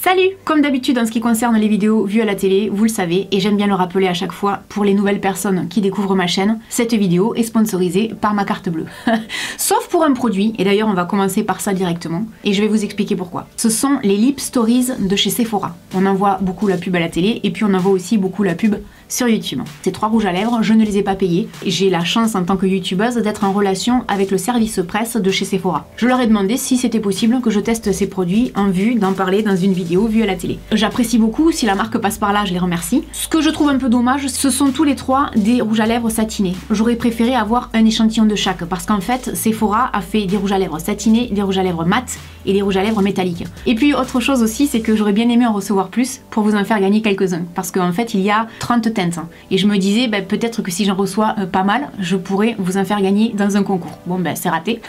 Salut! Comme d'habitude en ce qui concerne les vidéos vues à la télé, vous le savez, et j'aime bien le rappeler à chaque fois pour les nouvelles personnes qui découvrent ma chaîne, cette vidéo est sponsorisée par ma carte bleue. Sauf pour un produit, et d'ailleurs on va commencer par ça directement, et je vais vous expliquer pourquoi. Ce sont les Lip Stories de chez Sephora. On en voit beaucoup la pub à la télé, et puis on en voit aussi beaucoup la pub sur YouTube. Ces 3 rouges à lèvres, je ne les ai pas payés. J'ai la chance en tant que youtubeuse d'être en relation avec le service presse de chez Sephora. Je leur ai demandé si c'était possible que je teste ces produits en vue d'en parler dans une vidéo vue à la télé. J'apprécie beaucoup, si la marque passe par là, je les remercie. Ce que je trouve un peu dommage, ce sont tous les 3 des rouges à lèvres satinés. J'aurais préféré avoir un échantillon de chaque, parce qu'en fait, Sephora a fait des rouges à lèvres satinés, des rouges à lèvres mat et des rouges à lèvres métalliques. Et puis autre chose aussi, c'est que j'aurais bien aimé en recevoir plus pour vous en faire gagner quelques-uns, parce qu'en fait, il y a 30 teintes. Et je me disais, peut-être que si j'en reçois pas mal, je pourrais vous en faire gagner dans un concours. Bon c'est raté.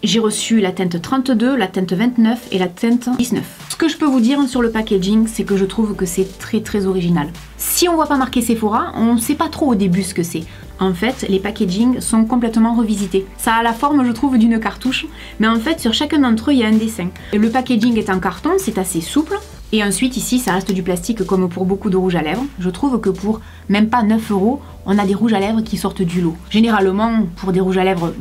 J'ai reçu la teinte 32, la teinte 29 et la teinte 19. Ce que je peux vous dire sur le packaging, c'est que je trouve que c'est très original. Si on voit pas marqué Sephora, on ne sait pas trop au début ce que c'est. En fait, les packagings sont complètement revisités. Ça a la forme, je trouve, d'une cartouche, mais en fait, sur chacun d'entre eux, il y a un dessin. Et le packaging est en carton, c'est assez souple. Et ensuite ici ça reste du plastique comme pour beaucoup de rouges à lèvres. Je trouve que pour même pas 9 €, on a des rouges à lèvres qui sortent du lot. Généralement pour des rouges à lèvres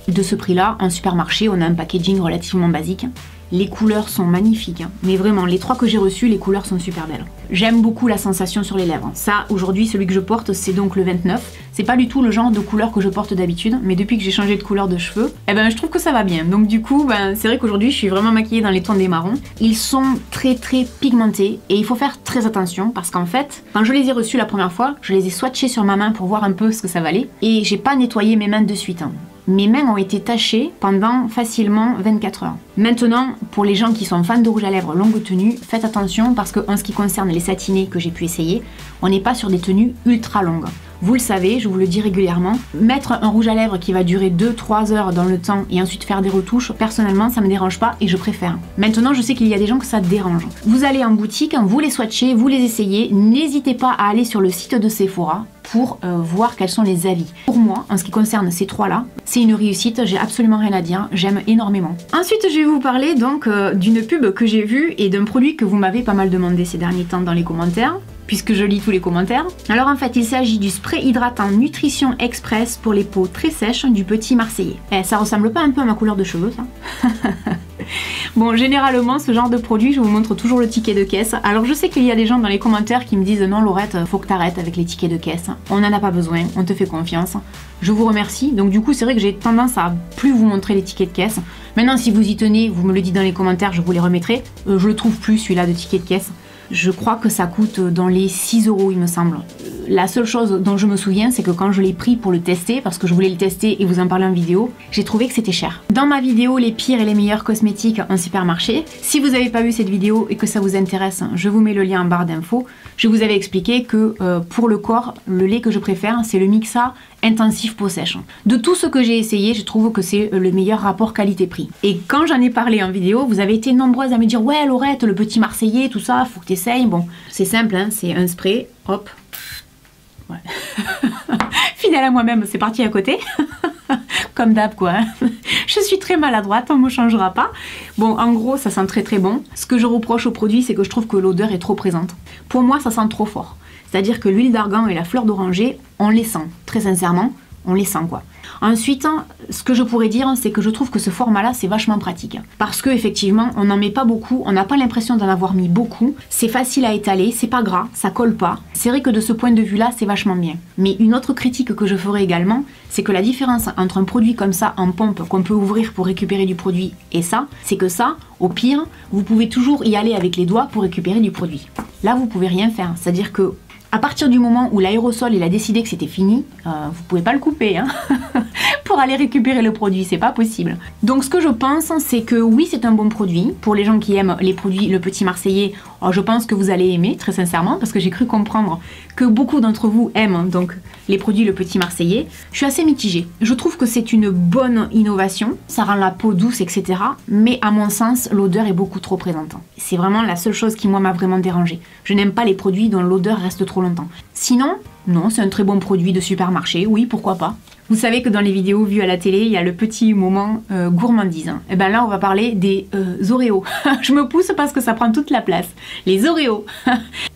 de ce prix là, en supermarché on a un packaging relativement basique. Les couleurs sont magnifiques, mais vraiment les 3 que j'ai reçus, les couleurs sont super belles. J'aime beaucoup la sensation sur les lèvres. Ça aujourd'hui celui que je porte c'est donc le 29. C'est pas du tout le genre de couleur que je porte d'habitude, mais depuis que j'ai changé de couleur de cheveux, je trouve que ça va bien. Donc du coup, c'est vrai qu'aujourd'hui je suis vraiment maquillée dans les tons des marrons. Ils sont très pigmentés et il faut faire très attention parce qu'en fait, quand je les ai reçus la première fois, je les ai swatchés sur ma main pour voir un peu ce que ça valait et j'ai pas nettoyé mes mains de suite. Mes mains ont été tachées pendant facilement 24 heures. Maintenant, pour les gens qui sont fans de rouge à lèvres longue tenue, faites attention parce qu'en ce qui concerne les satinés que j'ai pu essayer, on n'est pas sur des tenues ultra longues. Vous le savez, je vous le dis régulièrement, mettre un rouge à lèvres qui va durer 2-3 heures dans le temps et ensuite faire des retouches, personnellement ça me dérange pas et je préfère. Maintenant je sais qu'il y a des gens que ça dérange. Vous allez en boutique, vous les swatchez, vous les essayez, n'hésitez pas à aller sur le site de Sephora pour voir quels sont les avis. Pour moi, en ce qui concerne ces 3 là, c'est une réussite, j'ai absolument rien à dire, j'aime énormément. Ensuite je vais vous parler donc d'une pub que j'ai vue et d'un produit que vous m'avez pas mal demandé ces derniers temps dans les commentaires, puisque je lis tous les commentaires. Alors en fait il s'agit du spray hydratant Nutrition Express pour les peaux très sèches du Petit Marseillais. Ça ressemble pas un peu à ma couleur de cheveux ça? Bon, généralement ce genre de produit je vous montre toujours le ticket de caisse. Alors je sais qu'il y a des gens dans les commentaires qui me disent non Laurette, faut que t'arrêtes avec les tickets de caisse, on n'en a pas besoin, on te fait confiance. Je vous remercie. Donc du coup c'est vrai que j'ai tendance à plus vous montrer les tickets de caisse. Maintenant si vous y tenez, vous me le dites dans les commentaires, je vous les remettrai. Je le trouve plus celui-là de ticket de caisse. Je crois que ça coûte dans les 6 € il me semble. La seule chose dont je me souviens, c'est que quand je l'ai pris pour le tester, parce que je voulais le tester et vous en parler en vidéo, j'ai trouvé que c'était cher. Dans ma vidéo les pires et les meilleurs cosmétiques en supermarché, si vous n'avez pas vu cette vidéo et que ça vous intéresse, je vous mets le lien en barre d'infos. Je vous avais expliqué que pour le corps, le lait que je préfère, c'est le Mixa Intensif Peau Sèche. De tout ce que j'ai essayé, je trouve que c'est le meilleur rapport qualité-prix. Et quand j'en ai parlé en vidéo, vous avez été nombreuses à me dire ouais Laurette, le Petit Marseillais, tout ça, faut que tu essayes. Bon, c'est simple, hein, c'est un spray, hop. Ouais. Fidèle à moi-même, c'est parti à côté. Comme d'hab quoi. Je suis très maladroite, on me changera pas. Bon, en gros, ça sent très bon. Ce que je reproche au produit, c'est que je trouve que l'odeur est trop présente. Pour moi, ça sent trop fort. C'est-à-dire que l'huile d'argan et la fleur d'oranger, on les sent. Très sincèrement, on les sent quoi. Ensuite, ce que je pourrais dire, c'est que je trouve que ce format-là, c'est vachement pratique. Parce que effectivement, on n'en met pas beaucoup, on n'a pas l'impression d'en avoir mis beaucoup. C'est facile à étaler, c'est pas gras, ça colle pas. C'est vrai que de ce point de vue-là, c'est vachement bien. Mais une autre critique que je ferai également, c'est que la différence entre un produit comme ça en pompe qu'on peut ouvrir pour récupérer du produit et ça, c'est que ça, au pire, vous pouvez toujours y aller avec les doigts pour récupérer du produit. Là, vous pouvez rien faire. C'est-à-dire que à partir du moment où l'aérosol il a décidé que c'était fini, vous pouvez pas le couper hein pour aller récupérer le produit, c'est pas possible. Donc ce que je pense, c'est que oui, c'est un bon produit. Pour les gens qui aiment les produits Le Petit Marseillais, je pense que vous allez aimer, très sincèrement, parce que j'ai cru comprendre que beaucoup d'entre vous aiment donc les produits Le Petit Marseillais. Je suis assez mitigée. Je trouve que c'est une bonne innovation, ça rend la peau douce, etc. Mais à mon sens, l'odeur est beaucoup trop présente. C'est vraiment la seule chose qui, moi, m'a vraiment dérangée. Je n'aime pas les produits dont l'odeur reste trop longtemps. Sinon, Non, c'est un très bon produit de supermarché, oui, pourquoi pas. Vous savez que dans les vidéos vues à la télé, il y a le petit moment gourmandise. Et ben là, on va parler des Oreos. Je me pousse parce que ça prend toute la place. Les Oreos.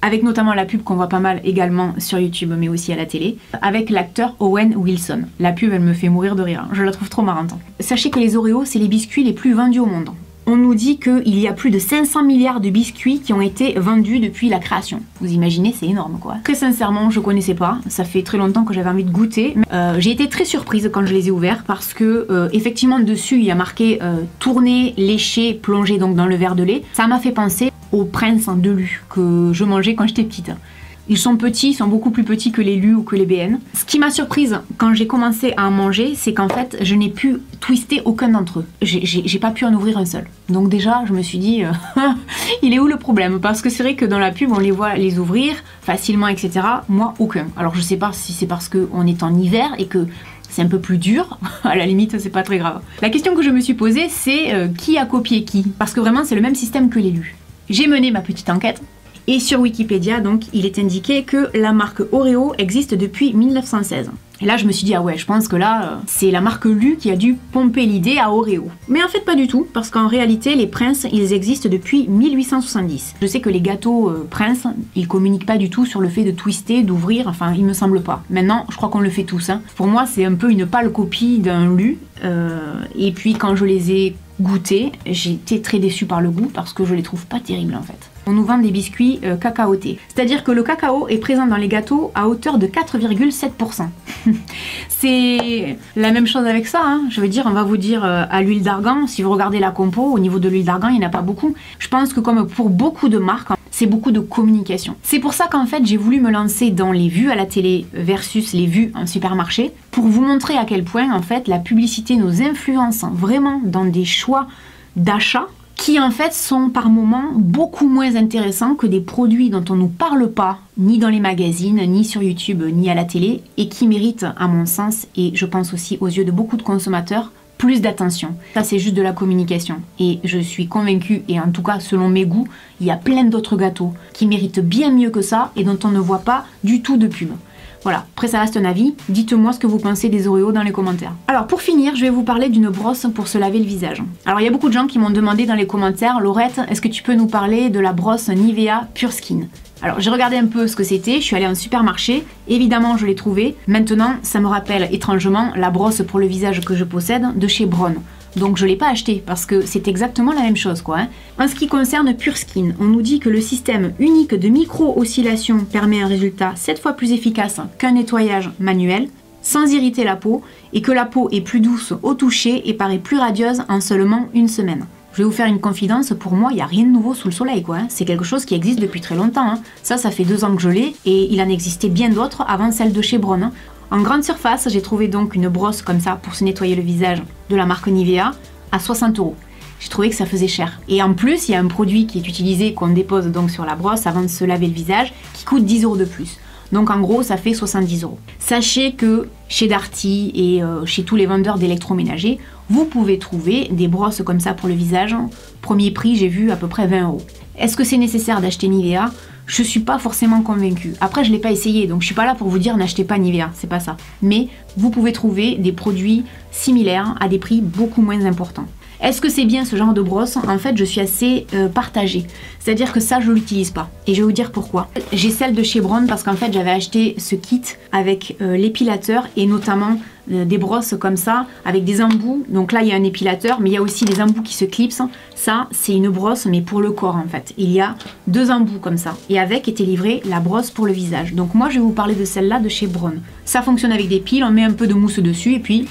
Avec notamment la pub qu'on voit pas mal également sur YouTube, mais aussi à la télé, avec l'acteur Owen Wilson. La pub, elle me fait mourir de rire. Je la trouve trop marrante. Sachez que les Oreos, c'est les biscuits les plus vendus au monde. On nous dit qu'il y a plus de 500 milliards de biscuits qui ont été vendus depuis la création. Vous imaginez, c'est énorme quoi. Très sincèrement, je connaissais pas. Ça fait très longtemps que j'avais envie de goûter. J'ai été très surprise quand je les ai ouverts parce que effectivement dessus il y a marqué tourner, lécher, plonger donc dans le verre de lait. Ça m'a fait penser aux princes de Lu que je mangeais quand j'étais petite. Ils sont petits, ils sont beaucoup plus petits que les Lu ou que les BN. Ce qui m'a surprise quand j'ai commencé à en manger, c'est qu'en fait, je n'ai pu twister aucun d'entre eux. J'ai pas pu en ouvrir un seul. Donc déjà, je me suis dit, il est où le problème? Parce que c'est vrai que dans la pub, on les voit les ouvrir facilement, etc. Moi, aucun. Alors je sais pas si c'est parce qu'on est en hiver et que c'est un peu plus dur, à la limite c'est pas très grave. La question que je me suis posée, c'est qui a copié qui? Parce que vraiment, c'est le même système que les Lu. J'ai mené ma petite enquête. Et sur Wikipédia, donc, il est indiqué que la marque Oreo existe depuis 1916. Et là, je me suis dit, ah ouais, je pense que là, c'est la marque Lu qui a dû pomper l'idée à Oreo. Mais en fait, pas du tout, parce qu'en réalité, les Princes, ils existent depuis 1870. Je sais que les gâteaux Princes, ils communiquent pas du tout sur le fait de twister, d'ouvrir, enfin, il me semble pas. Maintenant, je crois qu'on le fait tous. Hein. Pour moi, c'est un peu une pâle copie d'un Lu. Et puis, quand je les ai goûtés, j'ai été très déçue par le goût, parce que je les trouve pas terribles, en fait. On nous vend des biscuits cacaotés. C'est-à-dire que le cacao est présent dans les gâteaux à hauteur de 4,7%. C'est la même chose avec ça, hein. Je veux dire, on va vous dire à l'huile d'argan, si vous regardez la compo, au niveau de l'huile d'argan, il n'y en a pas beaucoup. Je pense que comme pour beaucoup de marques, c'est beaucoup de communication. C'est pour ça qu'en fait, j'ai voulu me lancer dans les vues à la télé versus les vues en supermarché, pour vous montrer à quel point, en fait, la publicité nous influence vraiment dans des choix d'achat qui en fait sont par moments beaucoup moins intéressants que des produits dont on ne nous parle pas, ni dans les magazines, ni sur YouTube, ni à la télé, et qui méritent, à mon sens, et je pense aussi aux yeux de beaucoup de consommateurs, plus d'attention. Ça, c'est juste de la communication. Et je suis convaincue, et en tout cas, selon mes goûts, il y a plein d'autres gâteaux qui méritent bien mieux que ça et dont on ne voit pas du tout de pub. Voilà, après ça reste un avis, dites-moi ce que vous pensez des Oreos dans les commentaires. Alors pour finir, je vais vous parler d'une brosse pour se laver le visage. Alors il y a beaucoup de gens qui m'ont demandé dans les commentaires, Laurette, est-ce que tu peux nous parler de la brosse Nivea Pure Skin? Alors j'ai regardé un peu ce que c'était, je suis allée en supermarché, évidemment je l'ai trouvé. Maintenant, ça me rappelle étrangement la brosse pour le visage que je possède de chez Braun. Donc je ne l'ai pas acheté parce que c'est exactement la même chose quoi. Hein. En ce qui concerne Pure Skin, on nous dit que le système unique de micro-oscillation permet un résultat 7 fois plus efficace qu'un nettoyage manuel, sans irriter la peau, et que la peau est plus douce au toucher et paraît plus radieuse en seulement une semaine. Je vais vous faire une confidence, pour moi il n'y a rien de nouveau sous le soleil quoi. Hein. C'est quelque chose qui existe depuis très longtemps. Hein. Ça fait 2 ans que je l'ai et il en existait bien d'autres avant celle de chez Braun. Hein. En grande surface, j'ai trouvé donc une brosse comme ça pour se nettoyer le visage de la marque Nivea à 60 €. J'ai trouvé que ça faisait cher. Et en plus, il y a un produit qui est utilisé, qu'on dépose donc sur la brosse avant de se laver le visage, qui coûte 10 € de plus. Donc en gros, ça fait 70 €. Sachez que chez Darty et chez tous les vendeurs d'électroménager, vous pouvez trouver des brosses comme ça pour le visage. Premier prix, j'ai vu à peu près 20 €. Est-ce que c'est nécessaire d'acheter Nivea ? Je suis pas forcément convaincue. Après, je l'ai pas essayé, donc je suis pas là pour vous dire n'achetez pas Nivea, c'est pas ça. Mais vous pouvez trouver des produits similaires à des prix beaucoup moins importants. Est-ce que c'est bien ce genre de brosse? En fait, je suis assez partagée. C'est-à-dire que ça, je l'utilise pas. Et je vais vous dire pourquoi. J'ai celle de chez Braun parce qu'en fait, j'avais acheté ce kit avec l'épilateur et notamment des brosses comme ça, avec des embouts. Donc là, il y a un épilateur, mais il y a aussi des embouts qui se clipsent. Ça, c'est une brosse, mais pour le corps en fait. Il y a 2 embouts comme ça. Et avec était livrée la brosse pour le visage. Donc moi, je vais vous parler de celle-là de chez Braun. Ça fonctionne avec des piles, on met un peu de mousse dessus et puis...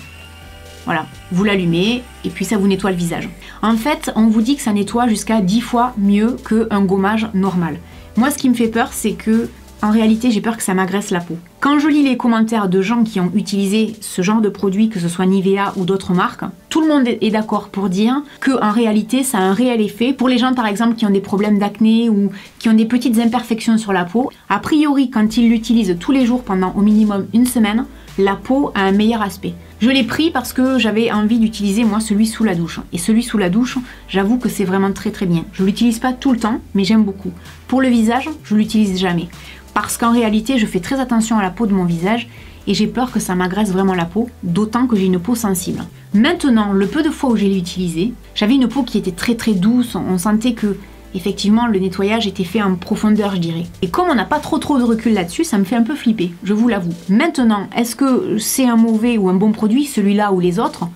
voilà, vous l'allumez et puis ça vous nettoie le visage. En fait, on vous dit que ça nettoie jusqu'à 10 fois mieux qu'un gommage normal. Moi, ce qui me fait peur, c'est que, en réalité, j'ai peur que ça m'agresse la peau. Quand je lis les commentaires de gens qui ont utilisé ce genre de produit, que ce soit Nivea ou d'autres marques, tout le monde est d'accord pour dire qu'en réalité, ça a un réel effet. Pour les gens, par exemple, qui ont des problèmes d'acné ou qui ont des petites imperfections sur la peau, a priori, quand ils l'utilisent tous les jours pendant au minimum une semaine, la peau a un meilleur aspect. Je l'ai pris parce que j'avais envie d'utiliser moi celui sous la douche. Et celui sous la douche, j'avoue que c'est vraiment très très bien. Je l'utilise pas tout le temps, mais j'aime beaucoup. Pour le visage, je l'utilise jamais. parce qu'en réalité je fais très attention à la peau de mon visage et j'ai peur que ça m'agresse vraiment la peau, d'autant que j'ai une peau sensible. Maintenant, le peu de fois où je l'ai utilisé, j'avais une peau qui était très douce, on sentait que effectivement le nettoyage était fait en profondeur, je dirais. Et comme on n'a pas trop de recul là-dessus, ça me fait un peu flipper, je vous l'avoue. Maintenant, est-ce que c'est un mauvais ou un bon produit, celui-là ou les autres?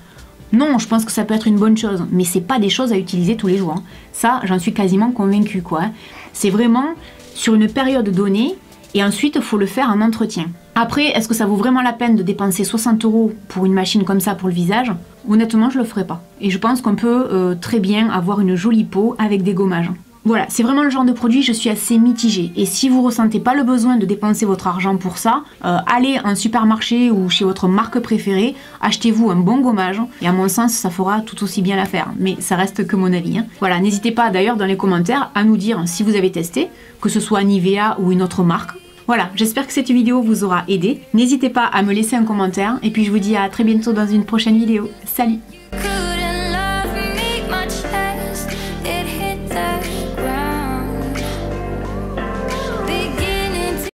Non, je pense que ça peut être une bonne chose, mais c'est pas des choses à utiliser tous les jours. Hein. Ça, j'en suis quasiment convaincue, quoi. C'est vraiment sur une période donnée, et ensuite, il faut le faire en entretien. Après, est-ce que ça vaut vraiment la peine de dépenser 60 € pour une machine comme ça pour le visage? Honnêtement, je le ferai pas. Et je pense qu'on peut très bien avoir une jolie peau avec des gommages. Voilà, c'est vraiment le genre de produit, je suis assez mitigée. Et si vous ressentez pas le besoin de dépenser votre argent pour ça, allez en supermarché ou chez votre marque préférée, achetez-vous un bon gommage. Et à mon sens, ça fera tout aussi bien l'affaire. Mais ça reste que mon avis. Hein. Voilà, n'hésitez pas d'ailleurs dans les commentaires à nous dire si vous avez testé, que ce soit Nivea ou une autre marque. Voilà, j'espère que cette vidéo vous aura aidé. N'hésitez pas à me laisser un commentaire. Et puis je vous dis à très bientôt dans une prochaine vidéo. Salut!